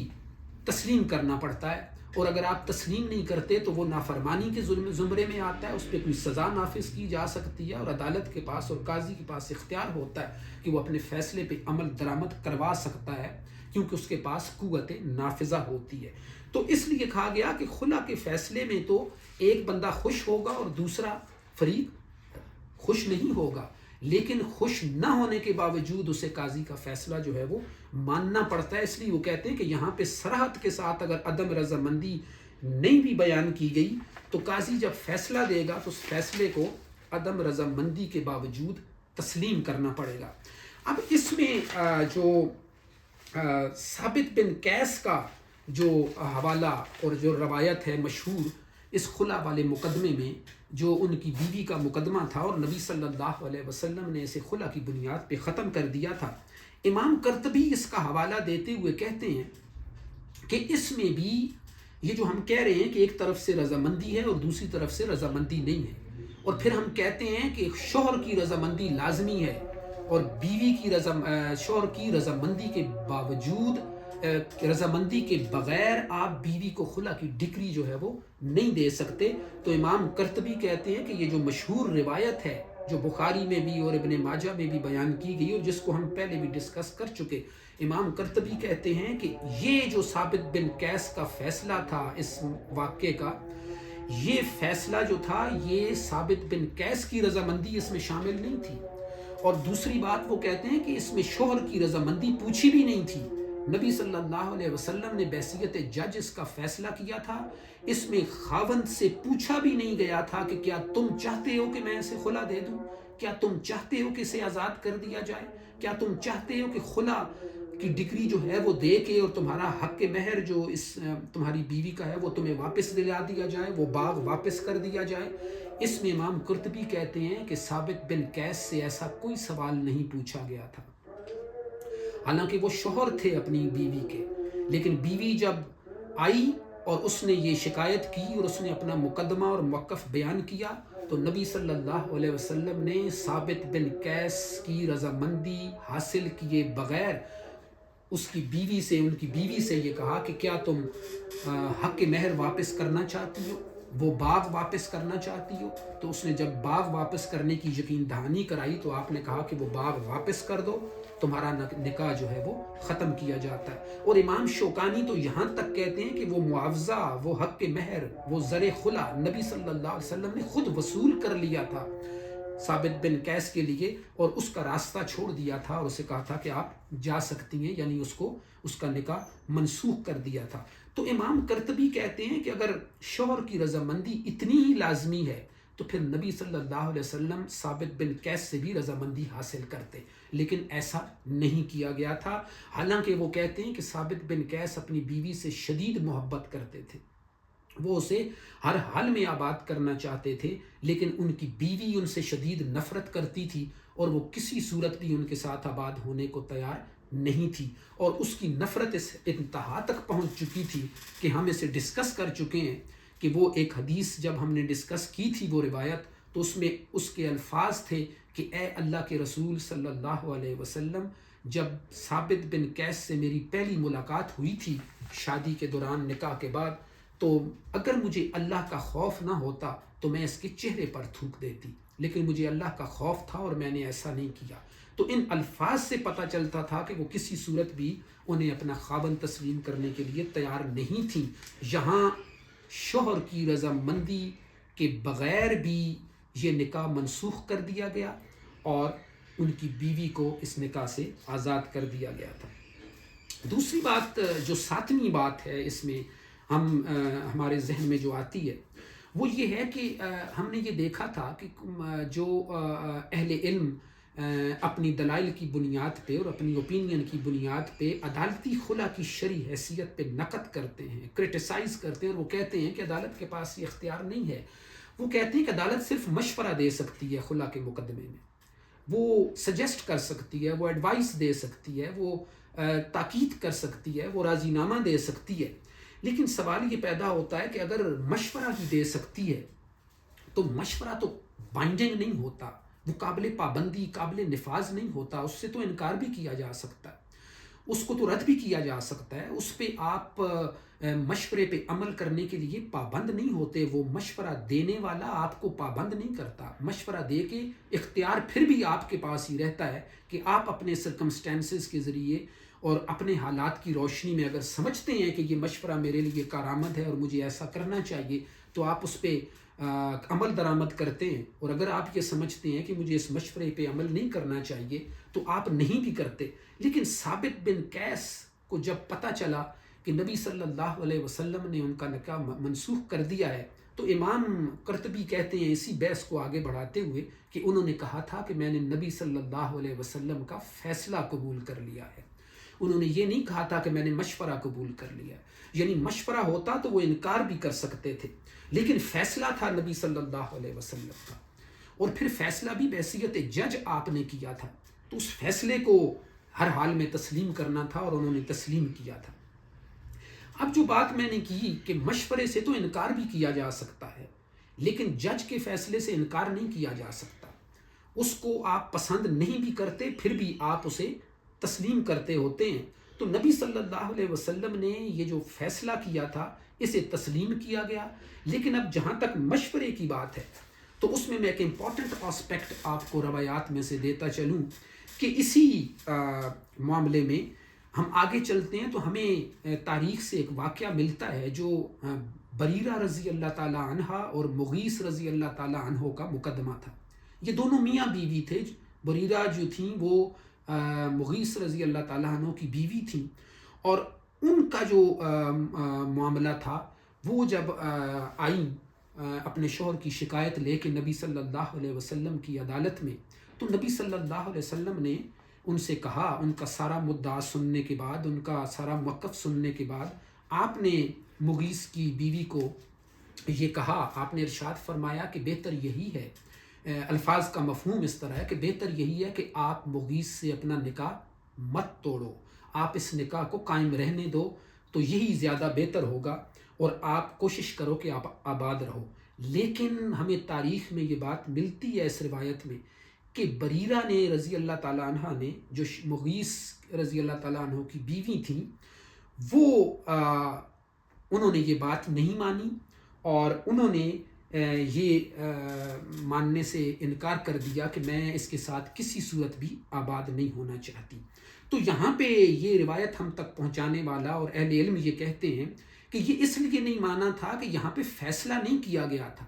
تسلیم کرنا پڑتا ہے، اور اگر آپ تسلیم نہیں کرتے تو وہ نافرمانی کے زمرے میں آتا ہے، اس پہ کوئی سزا نافذ کی جا سکتی ہے، اور عدالت کے پاس اور قاضی کے پاس اختیار ہوتا ہے کہ وہ اپنے فیصلے پہ عمل درآمد کروا سکتا ہے کیونکہ اس کے پاس قوت نافذہ ہوتی ہے۔ تو اس لیے کہا گیا کہ خلا کے فیصلے میں تو ایک بندہ خوش ہوگا اور دوسرا فریق خوش نہیں ہوگا، لیکن خوش نہ ہونے کے باوجود اسے قاضی کا فیصلہ جو ہے وہ ماننا پڑتا ہے۔ اس لیے وہ کہتے ہیں کہ یہاں پہ صراحت کے ساتھ اگر عدم رضامندی نہیں بھی بیان کی گئی تو قاضی جب فیصلہ دے گا تو اس فیصلے کو عدم رضامندی کے باوجود تسلیم کرنا پڑے گا۔ اب اس میں جو ثابت بن قیس کا جو حوالہ اور جو روایت ہے مشہور اس خلا والے مقدمے میں، جو ان کی بیوی کا مقدمہ تھا اور نبی صلی اللہ علیہ وسلم نے اسے خلا کی بنیاد پہ ختم کر دیا تھا، امام قرطبی اس کا حوالہ دیتے ہوئے کہتے ہیں کہ اس میں بھی یہ جو ہم کہہ رہے ہیں کہ ایک طرف سے رضامندی ہے اور دوسری طرف سے رضامندی نہیں ہے، اور پھر ہم کہتے ہیں کہ شوہر کی رضامندی لازمی ہے اور بیوی کی شوہر کی رضامندی کے باوجود رضامندی کے بغیر آپ بیوی کو خلا کی ڈگری جو ہے وہ نہیں دے سکتے۔ تو امام قرطبی کہتے ہیں کہ یہ جو مشہور روایت ہے جو بخاری میں بھی اور ابن ماجہ میں بھی بیان کی گئی اور جس کو ہم پہلے بھی ڈسکس کر چکے، امام قرطبی کہتے ہیں کہ یہ جو ثابت بن قیس کا فیصلہ تھا اس واقعے کا، یہ فیصلہ جو تھا یہ ثابت بن قیس کی رضامندی اس میں شامل نہیں تھی، اور دوسری بات وہ کہتے ہیں کہ اس میں شوہر کی رضامندی پوچھی بھی نہیں تھی۔ نبی صلی اللہ علیہ وسلم نے بحیثیت جج اس کا فیصلہ کیا تھا، اس میں خاوند سے پوچھا بھی نہیں گیا تھا کہ کیا تم چاہتے ہو کہ میں اسے خلا دے دوں، کیا تم چاہتے ہو کہ اسے آزاد کر دیا جائے، کیا تم چاہتے ہو کہ خلا کی ڈگری جو ہے وہ دے کے اور تمہارا حق مہر جو اس تمہاری بیوی کا ہے وہ تمہیں واپس دلا دیا جائے، وہ باغ واپس کر دیا جائے۔ اس میں امام قرطبی کہتے ہیں کہ ثابت بن قیس سے ایسا کوئی سوال نہیں پوچھا گیا تھا، حالانکہ وہ شوہر تھے اپنی بیوی کے، لیکن بیوی جب آئی اور اس نے یہ شکایت کی اور اس نے اپنا مقدمہ اور موقف بیان کیا، تو نبی صلی اللہ علیہ وسلم نے ثابت بن قیس کی رضامندی حاصل کیے بغیر اس کی بیوی سے، ان کی بیوی سے یہ کہا کہ کیا تم حق مہر واپس کرنا چاہتی ہو، وہ باغ واپس کرنا چاہتی ہو؟ تو اس نے جب باغ واپس کرنے کی یقین دہانی کرائی تو آپ نے کہا کہ وہ باغ واپس کر دو، تمہارا نکاح جو ہے وہ ختم کیا جاتا ہے۔ اور امام شوکانی تو یہاں تک کہتے ہیں کہ وہ معاوضہ، وہ حق مہر، وہ زر خلا نبی صلی اللہ علیہ وسلم نے خود وصول کر لیا تھا ثابت بن قیس کے لیے، اور اس کا راستہ چھوڑ دیا تھا اور اسے کہا تھا کہ آپ جا سکتی ہیں، یعنی اس کا نکاح منسوخ کر دیا تھا۔ تو امام قرطبی کہتے ہیں کہ اگر شوہر کی رضامندی اتنی ہی لازمی ہے تو پھر نبی صلی اللہ علیہ وسلم ثابت بن قیس سے بھی رضامندی حاصل کرتے، لیکن ایسا نہیں کیا گیا تھا، حالانکہ وہ کہتے ہیں کہ ثابت بن قیس اپنی بیوی سے شدید محبت کرتے تھے، وہ اسے ہر حال میں آباد کرنا چاہتے تھے، لیکن ان کی بیوی ان سے شدید نفرت کرتی تھی اور وہ کسی صورت بھی ان کے ساتھ آباد ہونے کو تیار نہیں تھی، اور اس کی نفرت اس انتہا تک پہنچ چکی تھی کہ ہم اسے ڈسکس کر چکے ہیں کہ وہ ایک حدیث جب ہم نے ڈسکس کی تھی وہ روایت، تو اس میں اس کے الفاظ تھے کہ اے اللہ کے رسول صلی اللہ علیہ وسلم، جب ثابت بن قیس سے میری پہلی ملاقات ہوئی تھی شادی کے دوران، نکاح کے بعد، تو اگر مجھے اللہ کا خوف نہ ہوتا تو میں اس کے چہرے پر تھوک دیتی، لیکن مجھے اللہ کا خوف تھا اور میں نے ایسا نہیں کیا۔ تو ان الفاظ سے پتہ چلتا تھا کہ وہ کسی صورت بھی انہیں اپنا خاوند تسلیم کرنے کے لیے تیار نہیں تھیں۔ یہاں شوہر کی رضامندی کے بغیر بھی یہ نکاح منسوخ کر دیا گیا اور ان کی بیوی کو اس نکاح سے آزاد کر دیا گیا تھا۔ دوسری بات جو ساتویں بات ہے اس میں ہمارے ذہن میں جو آتی ہے وہ یہ ہے کہ ہم نے یہ دیکھا تھا کہ جو اہل علم اپنی دلائل کی بنیاد پہ اور اپنی اوپینین کی بنیاد پہ عدالتی خلا کی شرعی حیثیت پہ نقد کرتے ہیں، کرٹیسائز کرتے ہیں، اور وہ کہتے ہیں کہ عدالت کے پاس یہ اختیار نہیں ہے۔ وہ کہتے ہیں کہ عدالت صرف مشورہ دے سکتی ہے خلا کے مقدمے میں، وہ سجیسٹ کر سکتی ہے، وہ ایڈوائس دے سکتی ہے، وہ تاکید کر سکتی ہے، وہ راضی نامہ دے سکتی ہے، لیکن سوال یہ پیدا ہوتا ہے کہ اگر مشورہ ہی دے سکتی ہے تو مشورہ تو بائنڈنگ نہیں ہوتا، وہ قابل پابندی، قابل نفاذ نہیں ہوتا، اس سے تو انکار بھی کیا جا سکتا ہے، اس کو تو رد بھی کیا جا سکتا ہے، اس پہ آپ مشورے پہ عمل کرنے کے لیے پابند نہیں ہوتے، وہ مشورہ دینے والا آپ کو پابند نہیں کرتا، مشورہ دے کے اختیار پھر بھی آپ کے پاس ہی رہتا ہے کہ آپ اپنے سرکمسٹینسز کے ذریعے اور اپنے حالات کی روشنی میں اگر سمجھتے ہیں کہ یہ مشورہ میرے لیے کارآمد ہے اور مجھے ایسا کرنا چاہیے تو آپ اس پہ عمل درآمد کرتے ہیں، اور اگر آپ یہ سمجھتے ہیں کہ مجھے اس مشورے پہ عمل نہیں کرنا چاہیے تو آپ نہیں بھی کرتے۔ لیکن ثابت بن قیس کو جب پتہ چلا کہ نبی صلی اللہ علیہ وسلم نے ان کا نکاح منسوخ کر دیا ہے تو امام قرطبی کہتے ہیں اسی بحث کو آگے بڑھاتے ہوئے کہ انہوں نے کہا تھا کہ میں نے نبی صلی اللہ علیہ وسلم کا فیصلہ قبول کر لیا ہے، انہوں نے یہ نہیں کہا تھا کہ میں نے مشورہ قبول کر لیا، یعنی مشورہ ہوتا تو وہ انکار بھی کر سکتے تھے، لیکن فیصلہ تھا نبی صلی اللہ علیہ وسلم کا، اور پھر فیصلہ بھی بحیثیت جج آپ نے کیا تھا، تو اس فیصلے کو ہر حال میں تسلیم کرنا تھا اور انہوں نے تسلیم کیا تھا۔ اب جو بات میں نے کی کہ مشورے سے تو انکار بھی کیا جا سکتا ہے، لیکن جج کے فیصلے سے انکار نہیں کیا جا سکتا۔ اس کو آپ پسند نہیں بھی کرتے، پھر بھی آپ اسے تسلیم کرتے ہوتے ہیں۔ تو نبی صلی اللہ علیہ وسلم نے یہ جو فیصلہ کیا تھا اسے تسلیم کیا گیا۔ لیکن اب جہاں تک مشورے کی بات ہے تو اس میں ایک امپورٹنٹ آسپیکٹ آپ کو روایات میں سے دیتا چلوں کہ اسی معاملے میں ہم آگے چلتے ہیں تو ہمیں تاریخ سے ایک واقعہ ملتا ہے جو بریرہ رضی اللہ تعالیٰ عنہ اور مغیث رضی اللہ تعالیٰ عنہ کا مقدمہ تھا۔ یہ دونوں میاں بیوی تھے۔ بریرہ جو تھیں وہ مغیث رضی اللہ تعالیٰ عنہ کی بیوی تھیں، اور ان کا جو معاملہ تھا وہ جب آئیں اپنے شوہر کی شکایت لے کے نبی صلی اللہ علیہ وسلم کی عدالت میں، تو نبی صلی اللہ علیہ وسلم نے ان سے کہا، ان کا سارا مدعا سننے کے بعد، ان کا سارا موقف سننے کے بعد آپ نے مغیث کی بیوی کو یہ کہا، آپ نے ارشاد فرمایا کہ بہتر یہی ہے، الفاظ کا مفہوم اس طرح ہے کہ بہتر یہی ہے کہ آپ مغیث سے اپنا نکاح مت توڑو، آپ اس نکاح کو قائم رہنے دو، تو یہی زیادہ بہتر ہوگا، اور آپ کوشش کرو کہ آپ آباد رہو۔ لیکن ہمیں تاریخ میں یہ بات ملتی ہے اس روایت میں کہ بریرہ نے رضی اللہ تعالیٰ عنہ نے، جو مغیث رضی اللہ تعالیٰ عنہ کی بیوی تھیں، وہ انہوں نے یہ بات نہیں مانی، اور انہوں نے یہ ماننے سے انکار کر دیا کہ میں اس کے ساتھ کسی صورت بھی آباد نہیں ہونا چاہتی۔ تو یہاں پہ یہ روایت ہم تک پہنچانے والا اور اہل علم یہ کہتے ہیں کہ یہ اس لیے نہیں مانا تھا کہ یہاں پہ فیصلہ نہیں کیا گیا تھا،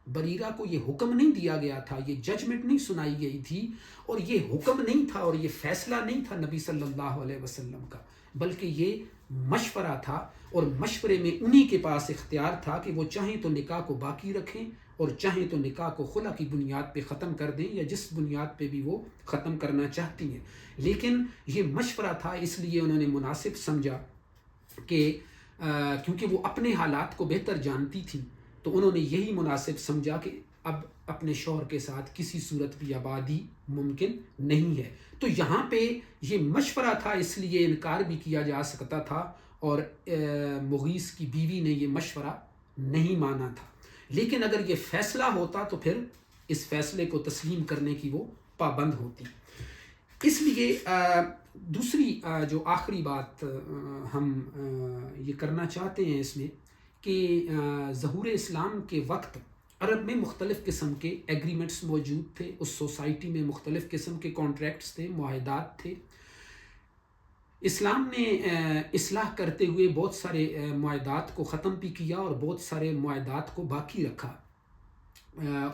بریرہ کو یہ حکم نہیں دیا گیا تھا، یہ ججمنٹ نہیں سنائی گئی تھی، اور یہ حکم نہیں تھا اور یہ فیصلہ نہیں تھا نبی صلی اللہ علیہ وسلم کا، بلکہ یہ مشورہ تھا، اور مشورے میں انہی کے پاس اختیار تھا کہ وہ چاہیں تو نکاح کو باقی رکھیں اور چاہیں تو نکاح کو خلا کی بنیاد پہ ختم کر دیں، یا جس بنیاد پہ بھی وہ ختم کرنا چاہتی ہیں۔ لیکن یہ مشورہ تھا، اس لیے انہوں نے مناسب سمجھا کہ کیونکہ وہ اپنے حالات کو بہتر جانتی تھیں، تو انہوں نے یہی مناسب سمجھا کہ اب اپنے شوہر کے ساتھ کسی صورت بھی آبادی ممکن نہیں ہے۔ تو یہاں پہ یہ مشورہ تھا، اس لیے انکار بھی کیا جا سکتا تھا، اور مغیث کی بیوی نے یہ مشورہ نہیں مانا تھا۔ لیکن اگر یہ فیصلہ ہوتا تو پھر اس فیصلے کو تسلیم کرنے کی وہ پابند ہوتی۔ اس لیے دوسری جو آخری بات ہم یہ کرنا چاہتے ہیں اس میں کہ ظہور اسلام کے وقت عرب میں مختلف قسم کے ایگریمنٹس موجود تھے، اس سوسائٹی میں مختلف قسم کے کانٹریکٹس تھے، معاہدات تھے۔ اسلام نے اصلاح کرتے ہوئے بہت سارے معاہدات کو ختم بھی کیا اور بہت سارے معاہدات کو باقی رکھا،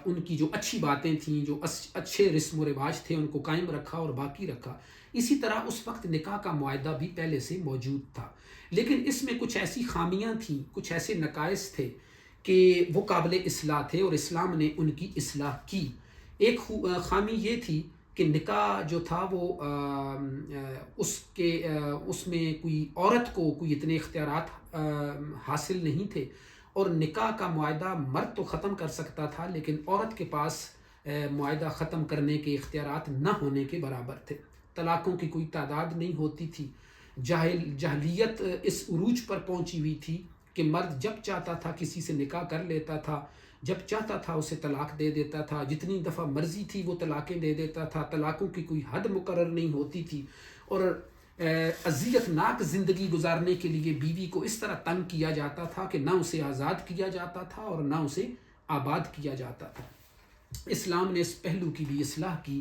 ان کی جو اچھی باتیں تھیں، جو اچھے رسم و رواج تھے، ان کو قائم رکھا اور باقی رکھا۔ اسی طرح اس وقت نکاح کا معاہدہ بھی پہلے سے موجود تھا، لیکن اس میں کچھ ایسی خامیاں تھیں، کچھ ایسے نقائص تھے کہ وہ قابل اصلاح تھے، اور اسلام نے ان کی اصلاح کی۔ ایک خامی یہ تھی کہ نکاح جو تھا وہ اس میں کوئی عورت کو کوئی اتنے اختیارات حاصل نہیں تھے، اور نکاح کا معاہدہ مرد تو ختم کر سکتا تھا، لیکن عورت کے پاس معاہدہ ختم کرنے کے اختیارات نہ ہونے کے برابر تھے۔ طلاقوں کی کوئی تعداد نہیں ہوتی تھی۔ جاہلیت اس عروج پر پہنچی ہوئی تھی کہ مرد جب چاہتا تھا کسی سے نکاح کر لیتا تھا، جب چاہتا تھا اسے طلاق دے دیتا تھا، جتنی دفعہ مرضی تھی وہ طلاقیں دے دیتا تھا، طلاقوں کی کوئی حد مقرر نہیں ہوتی تھی، اور اذیت ناک زندگی گزارنے کے لیے بیوی کو اس طرح تنگ کیا جاتا تھا کہ نہ اسے آزاد کیا جاتا تھا اور نہ اسے آباد کیا جاتا تھا۔ اسلام نے اس پہلو کی بھی اصلاح کی،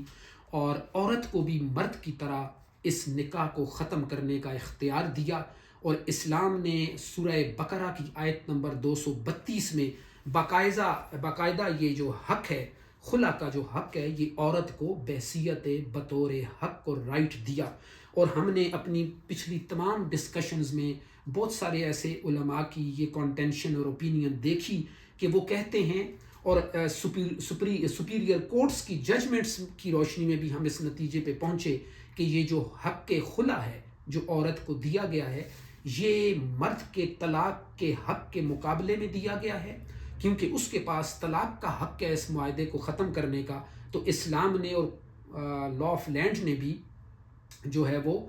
اور عورت کو بھی مرد کی طرح اس نکاح کو ختم کرنے کا اختیار دیا، اور اسلام نے سورہ بقرہ کی آیت نمبر 232 میں باقاعدہ یہ جو حق ہے، خلا کا جو حق ہے، یہ عورت کو بحیثیت بطور حق اور رائٹ دیا۔ اور ہم نے اپنی پچھلی تمام ڈسکشنز میں بہت سارے ایسے علماء کی یہ کانٹینشن اور اوپینین دیکھی کہ وہ کہتے ہیں، اور سپیریئر کورٹس کی ججمنٹس کی روشنی میں بھی ہم اس نتیجے پہ پہنچے کہ یہ جو حق خلا ہے جو عورت کو دیا گیا ہے، یہ مرد کے طلاق کے حق کے مقابلے میں دیا گیا ہے، کیونکہ اس کے پاس طلاق کا حق ہے اس معاہدے کو ختم کرنے کا۔ تو اسلام نے اور لا آف لینڈ نے بھی جو ہے وہ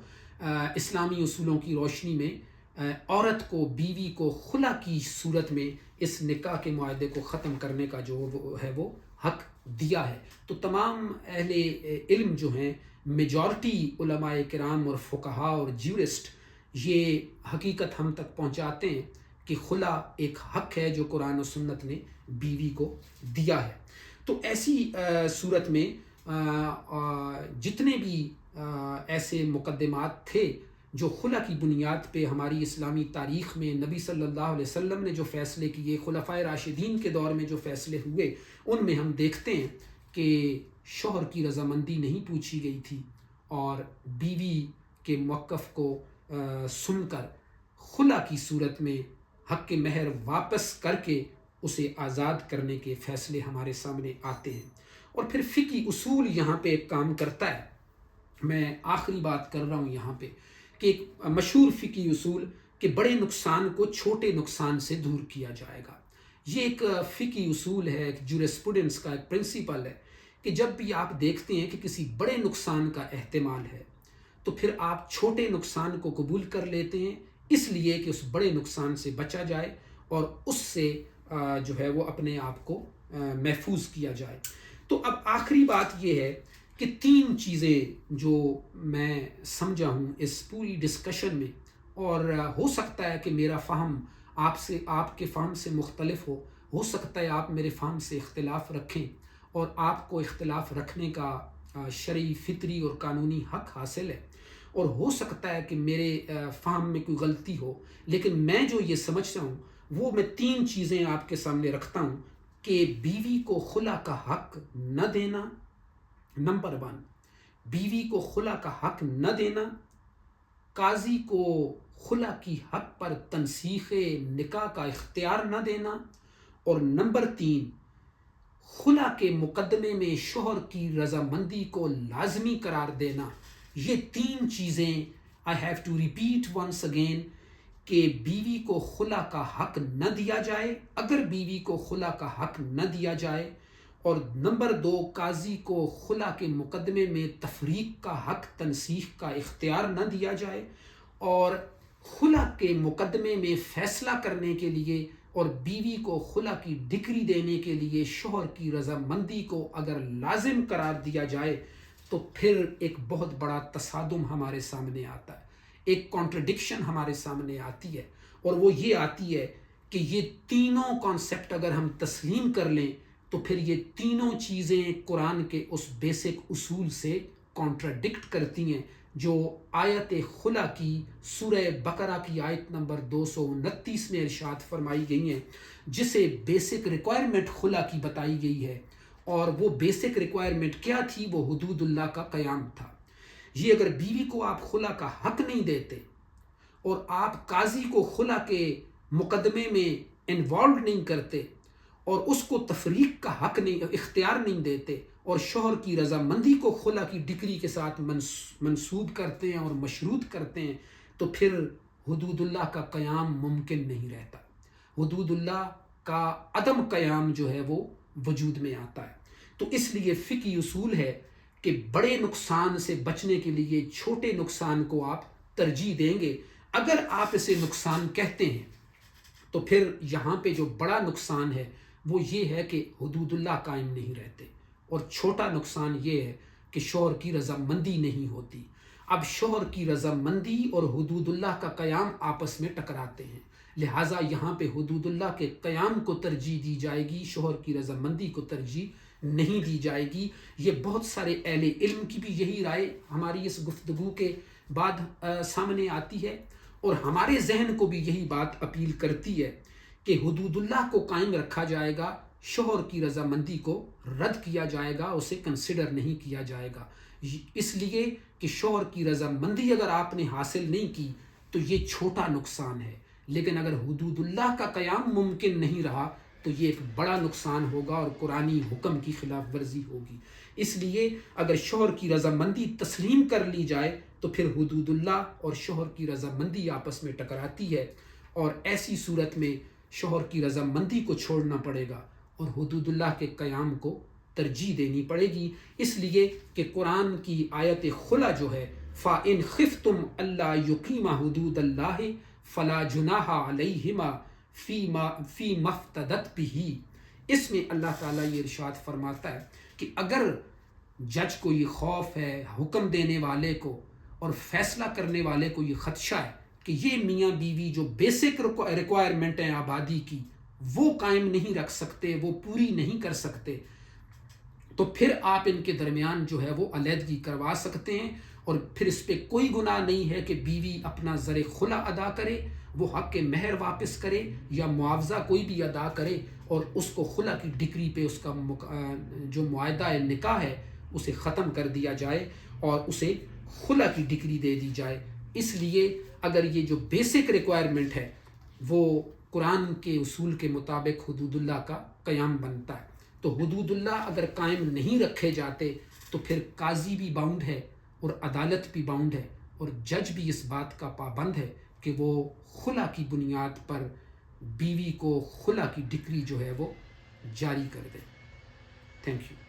اسلامی اصولوں کی روشنی میں عورت کو، بیوی کو خلا کی صورت میں اس نکاح کے معاہدے کو ختم کرنے کا جو ہے وہ حق دیا ہے۔ تو تمام اہل علم جو ہیں، میجورٹی علماء کرام اور فقہا اور جیورسٹ، یہ حقیقت ہم تک پہنچاتے ہیں کہ خلا ایک حق ہے جو قرآن و سنت نے بیوی کو دیا ہے۔ تو ایسی صورت میں جتنے بھی ایسے مقدمات تھے جو خلا کی بنیاد پہ ہماری اسلامی تاریخ میں نبی صلی اللہ علیہ وسلم نے جو فیصلے کیے، خلفائے راشدین کے دور میں جو فیصلے ہوئے، ان میں ہم دیکھتے ہیں کہ شوہر کی رضامندی نہیں پوچھی گئی تھی، اور بیوی کے موقف کو سن کر خلا کی صورت میں حق مہر واپس کر کے اسے آزاد کرنے کے فیصلے ہمارے سامنے آتے ہیں۔ اور پھر فقہی اصول یہاں پہ ایک کام کرتا ہے۔ میں آخری بات کر رہا ہوں یہاں پہ کہ ایک مشہور فقہی اصول کہ بڑے نقصان کو چھوٹے نقصان سے دور کیا جائے گا، یہ ایک فقہی اصول ہے، ایک جورسپروڈنس کا ایک پرنسپل ہے کہ جب بھی آپ دیکھتے ہیں کہ کسی بڑے نقصان کا احتمال ہے تو پھر آپ چھوٹے نقصان کو قبول کر لیتے ہیں، اس لیے کہ اس بڑے نقصان سے بچا جائے اور اس سے جو ہے وہ اپنے آپ کو محفوظ کیا جائے۔ تو اب آخری بات یہ ہے کہ 3 چیزیں جو میں سمجھا ہوں اس پوری ڈسکشن میں، اور ہو سکتا ہے کہ میرا فہم آپ کے فہم سے مختلف ہو سکتا ہے آپ میرے فہم سے اختلاف رکھیں، اور آپ کو اختلاف رکھنے کا شرعی، فطری اور قانونی حق حاصل ہے، اور ہو سکتا ہے کہ میرے فہم میں کوئی غلطی ہو، لیکن میں جو یہ سمجھتا ہوں وہ میں 3 چیزیں آپ کے سامنے رکھتا ہوں کہ بیوی کو خلا کا حق نہ دینا، نمبر 1، بیوی کو خلا کا حق نہ دینا، قاضی کو خلا کی حق پر تنسیخ نکاح کا اختیار نہ دینا، اور نمبر 3، خلا کے مقدمے میں شوہر کی رضامندی کو لازمی قرار دینا۔ یہ 3 چیزیں I have to repeat once again کہ بیوی کو خلا کا حق نہ دیا جائے، اگر بیوی کو خلا کا حق نہ دیا جائے، اور نمبر 2، قاضی کو خلا کے مقدمے میں تفریق کا حق، تنسیخ کا اختیار نہ دیا جائے، اور خلا کے مقدمے میں فیصلہ کرنے کے لیے اور بیوی کو خلا کی ڈگری دینے کے لیے شوہر کی رضامندی کو اگر لازم قرار دیا جائے تو پھر ایک بہت بڑا تصادم ہمارے سامنے آتا ہے، ایک کانٹرڈکشن ہمارے سامنے آتی ہے، اور وہ یہ آتی ہے کہ یہ تینوں کانسیپٹ اگر ہم تسلیم کر لیں تو پھر یہ تینوں چیزیں قرآن کے اس بیسک اصول سے کانٹرڈکٹ کرتی ہیں جو آیت خلا کی سورہ بقرہ کی آیت نمبر 229 میں ارشاد فرمائی گئی ہیں، جسے بیسک ریکوائرمنٹ خلا کی بتائی گئی ہے، اور وہ بیسک ریکوائرمنٹ کیا تھی؟ وہ حدود اللہ کا قیام تھا۔ یہ اگر بیوی کو آپ خلا کا حق نہیں دیتے اور آپ قاضی کو خلا کے مقدمے میں انوالو نہیں کرتے اور اس کو تفریق کا حق نہیں، اختیار نہیں دیتے، اور شوہر کی رضامندی کو خلا کی ڈگری کے ساتھ منسوب کرتے ہیں اور مشروط کرتے ہیں، تو پھر حدود اللہ کا قیام ممکن نہیں رہتا، حدود اللہ کا عدم قیام جو ہے وہ وجود میں آتا ہے۔ تو اس لیے فقہی اصول ہے کہ بڑے نقصان سے بچنے کے لیے چھوٹے نقصان کو آپ ترجیح دیں گے۔ اگر آپ اسے نقصان کہتے ہیں تو پھر یہاں پہ جو بڑا نقصان ہے وہ یہ ہے کہ حدود اللہ قائم نہیں رہتے، اور چھوٹا نقصان یہ ہے کہ شوہر کی رضامندی نہیں ہوتی۔ اب شوہر کی رضامندی اور حدود اللہ کا قیام آپس میں ٹکراتے ہیں، لہٰذا یہاں پہ حدود اللہ کے قیام کو ترجیح دی جائے گی، شوہر کی رضامندی کو ترجیح نہیں دی جائے گی۔ یہ بہت سارے اہل علم کی بھی یہی رائے ہماری اس گفتگو کے بعد سامنے آتی ہے، اور ہمارے ذہن کو بھی یہی بات اپیل کرتی ہے کہ حدود اللہ کو قائم رکھا جائے گا، شوہر کی رضامندی کو رد کیا جائے گا، اسے کنسیڈر نہیں کیا جائے گا، اس لیے کہ شوہر کی رضامندی اگر آپ نے حاصل نہیں کی تو یہ چھوٹا نقصان ہے، لیکن اگر حدود اللہ کا قیام ممکن نہیں رہا تو یہ ایک بڑا نقصان ہوگا اور قرآنی حکم کی خلاف ورزی ہوگی۔ اس لیے اگر شوہر کی رضامندی تسلیم کر لی جائے تو پھر حدود اللہ اور شوہر کی رضامندی آپس میں ٹکراتی ہے، اور ایسی صورت میں شوہر کی رضامندی کو چھوڑنا پڑے گا اور حدود اللہ کے قیام کو ترجیح دینی پڑے گی، اس لیے کہ قرآن کی آیت خلا جو ہے فَإِنْ خِفْتُمْ أَلَّا يُقِيمَ حُدُودَ اللَّهِ فلا جناح علیہما فی مفتدت بھی. اس میں اللہ تعالیٰ یہ ارشاد فرماتا ہے کہ اگر جج کو یہ خوف ہے، حکم دینے والے کو اور فیصلہ کرنے والے کو یہ خدشہ ہے کہ یہ میاں بیوی جو بیسک ریکوائرمنٹ ہیں آبادی کی وہ قائم نہیں رکھ سکتے، وہ پوری نہیں کر سکتے، تو پھر آپ ان کے درمیان جو ہے وہ علیحدگی کروا سکتے ہیں، اور پھر اس پہ کوئی گناہ نہیں ہے کہ بیوی اپنا زر خلا ادا کرے، وہ حق مہر واپس کرے یا معاوضہ کوئی بھی ادا کرے، اور اس کو خلا کی ڈگری پہ اس کا جو معاہدہ نکاح ہے اسے ختم کر دیا جائے اور اسے خلا کی ڈگری دے دی جائے. اس لیے اگر یہ جو بیسک ریکوائرمنٹ ہے وہ قرآن کے اصول کے مطابق حدود اللہ کا قیام بنتا ہے، تو حدود اللہ اگر قائم نہیں رکھے جاتے تو پھر قاضی بھی باؤنڈ ہے اور عدالت بھی باؤنڈ ہے اور جج بھی اس بات کا پابند ہے کہ وہ خلا کی بنیاد پر بیوی کو خلا کی ڈگری جو ہے وہ جاری کر دے. Thank you.